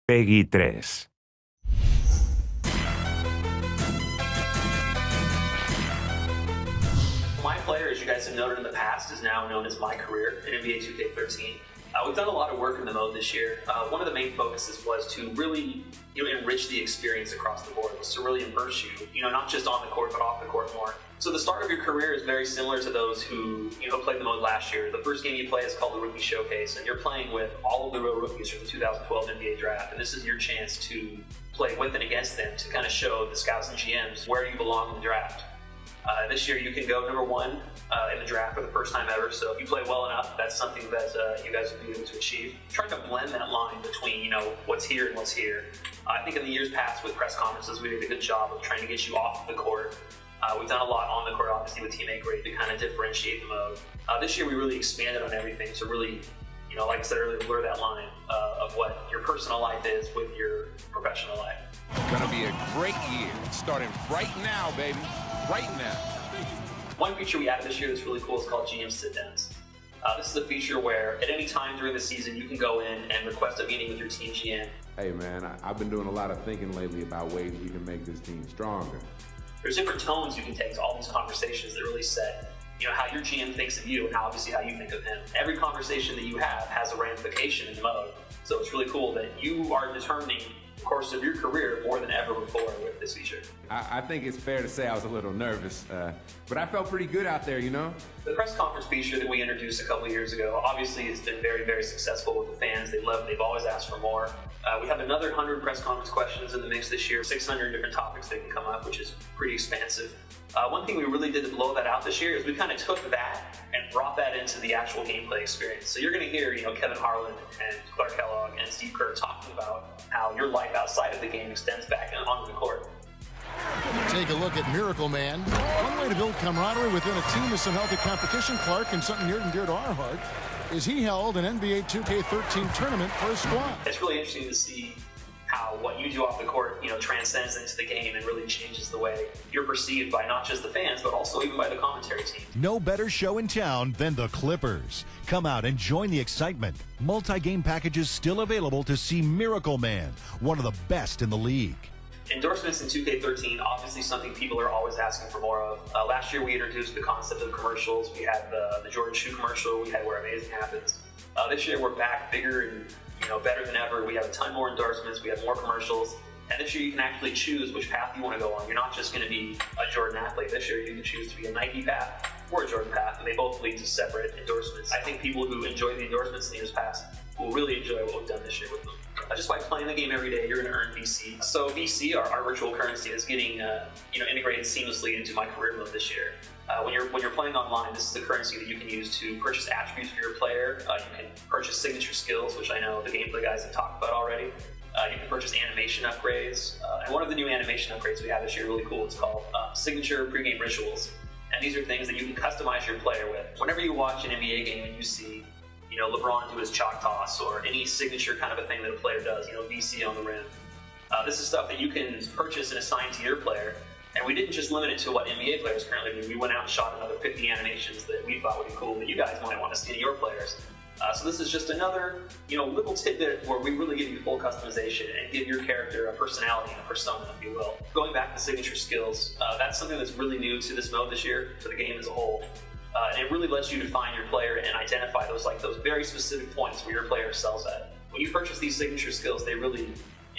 Peggy 3. My player, as you guys have noted in the past, is now known as MyCAREER in NBA2K13. We've done a lot of work in the mode this year. One of the main focuses was to really enrich the experience across the board, was to really immerse you, not just on the court, but off the court more. So the start of your career is very similar to those who played the mode last year. The first game you play is called the Rookie Showcase, and you're playing with all of the real rookies from the 2012 NBA draft, and this is your chance to play with and against them to kind of show the scouts and GMs where you belong in the draft. This year you can go number 1 in the draft for the first time ever, so if you play well enough, that's something that you guys will be able to achieve. Trying to blend that line between what's here and what's here. I think in the years past with press conferences we did a good job of trying to get you off the court. We've done a lot on the court, obviously, with teammate grade to kind of differentiate the mode. This year we really expanded on everything to really, like I said earlier, blur that line of what your personal life is with your professional life. Gonna be a great year, starting right now, baby, right now. One feature we added this year that's really cool is called GM sit-downs. This is a feature where at any time during the season you can go in and request a meeting with your team GM. Hey man, I've been doing a lot of thinking lately about ways we can make this team stronger. There's different tones you can take to all these conversations that really set how your GM thinks of you and obviously how you think of him. Every conversation that you have has a ramification in the mode, so it's really cool that you are determining the course of your career more than ever before with this feature. I think it's fair to say I was a little nervous, but I felt pretty good out there, The press conference feature that we introduced a couple of years ago obviously has been very, very successful with the fans. They love it. They've always asked for more. We have another 100 press conference questions in the mix this year, 600 different topics that can come up, which is pretty expansive. One thing we really did to blow that out this year is we kind of took that and brought that into the actual gameplay experience. So you're going to hear, Kevin Harlan and Clark Kellogg and Steve Kerr talking about how your life outside of the game extends back onto the court. Take a look at Miracle Man. One way to build camaraderie within a team with some healthy competition, Clark, and something near and dear to our heart, is he held an NBA 2K13 tournament for his squad. It's really interesting to see how what you do off the court, transcends into the game and really changes the way you're perceived by not just the fans, but also even by the commentary team. No better show in town than the Clippers. Come out and join the excitement. Multi-game packages still available to see Miracle Man, one of the best in the league. Endorsements in 2K13, obviously something people are always asking for more of. Last year we introduced the concept of commercials. We had the Jordan Shoe commercial. We had Where Amazing Happens. This year we're back bigger and better than ever. We have a ton more endorsements. We have more commercials. And this year you can actually choose which path you want to go on. You're not just going to be a Jordan athlete. This year you can choose to be a Nike path or a Jordan path, and they both lead to separate endorsements. I think people who enjoy the endorsements in the years past will really enjoy what we've done this year with them. Just by playing the game every day, you're going to earn VC. So VC, our virtual currency, is getting integrated seamlessly into MyCAREER mode this year. When you're playing online, this is the currency that you can use to purchase attributes for your player. You can purchase signature skills, which I know the gameplay guys have talked about already. You can purchase animation upgrades. And one of the new animation upgrades we have this year, really cool, it's called Signature Pregame Rituals. And these are things that you can customize your player with. Whenever you watch an NBA game and you see LeBron do his chalk toss or any signature kind of a thing that a player does, VC on the rim. This is stuff that you can purchase and assign to your player. And we didn't just limit it to what NBA players currently do. We went out and shot another 50 animations that we thought would be cool that you guys might want to see in your players. So this is just another, little tidbit where we really give you full customization and give your character a personality and a persona, if you will. Going back to signature skills, that's something that's really new to this mode this year, to the game as a whole. And it really lets you define your player and identify those very specific points where your player excels at. When you purchase these signature skills, they really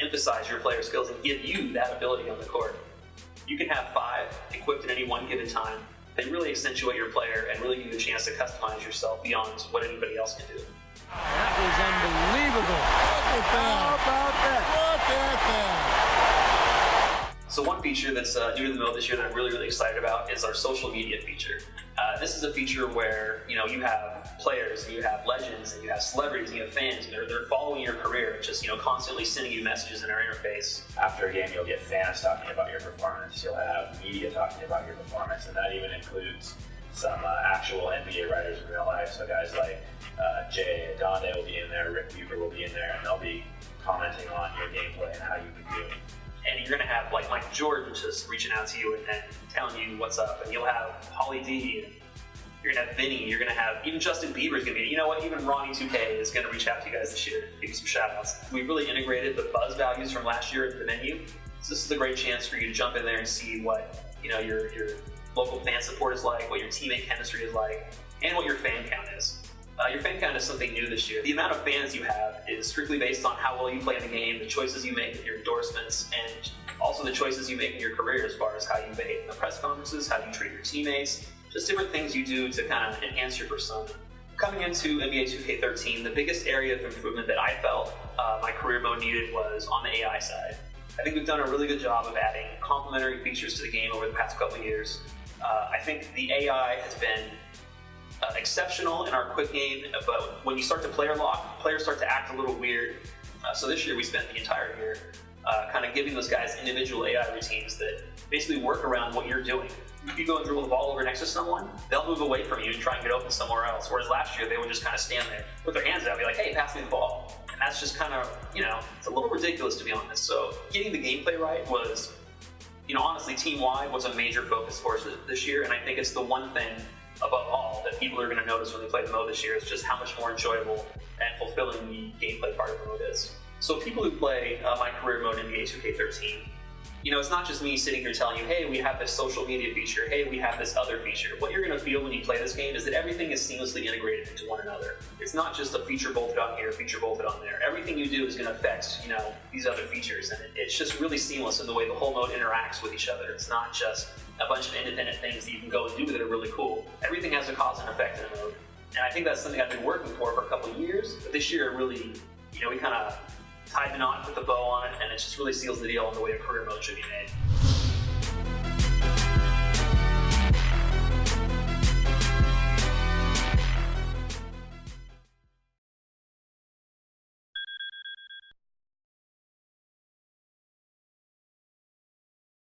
emphasize your player skills and give you that ability on the court. You can have 5 equipped at any one given time. They really accentuate your player and really give you a chance to customize yourself beyond what anybody else can do. That was unbelievable. How about that? Look at that. So one feature that's new to the mode this year that I'm really, really excited about is our social media feature. This is a feature where you have players, and you have legends, and you have celebrities, and you have fans, and they're following your career and just constantly sending you messages in our interface. After a game, you'll get fans talking about your performance. You'll have media talking about your performance, and that even includes some actual NBA writers in real life. So guys like Jay Donde will be in there, Rick Bucher will be in there, and they'll be commenting on your gameplay and how you've been doing. And you're going to have Michael Jordan just reaching out to you and telling you what's up. And you'll have Holly D and You're going to have Vinny. You're going to have even Justin Bieber's going to be. You know what? Even Ronnie2K is going to reach out to you guys this year to give you some shout outs. We've really integrated the buzz values from last year into the menu. So this is a great chance for you to jump in there and see what your local fan support is like, what your teammate chemistry is like, and what your fan count is. Your fan count is something new this year. The amount of fans you have is strictly based on how well you play in the game, the choices you make in your endorsements, and also the choices you make in your career as far as how you behave in the press conferences, how you treat your teammates, just different things you do to kind of enhance your persona. Coming into NBA 2K13, the biggest area of improvement that I felt my career mode needed was on the AI side. I think we've done a really good job of adding complementary features to the game over the past couple of years. I think the AI has been exceptional in our quick game, but when you start to player lock, players start to act a little weird. So this year we spent the entire year kind of giving those guys individual AI routines that basically work around what you're doing. If you go and dribble the ball over next to someone, they'll move away from you and try and get open somewhere else. Whereas last year they would just kind of stand there, put their hands out, and be like, hey, pass me the ball. And that's just kind of, it's a little ridiculous to be honest. So getting the gameplay right was, honestly, team-wide was a major focus for us this year, and I think it's the one thing above all that people are going to notice when they play the mode this year is just how much more enjoyable and fulfilling the gameplay part of the mode is. So people who play my career mode in NBA 2K13, it's not just me sitting here telling you, hey, we have this social media feature, hey, we have this other feature. What you're going to feel when you play this game is that everything is seamlessly integrated into one another. It's not just a feature bolted on here, a feature bolted on there. Everything you do is going to affect, these other features, and it's just really seamless in the way the whole mode interacts with each other. It's not just a bunch of independent things that you can go and do that are really cool. Everything has a cause and effect in the mode. And I think that's something I've been working for a couple of years, but this year really, we kind of tied the knot, put the bow on it, and it just really seals the deal on the way a career mode should be made.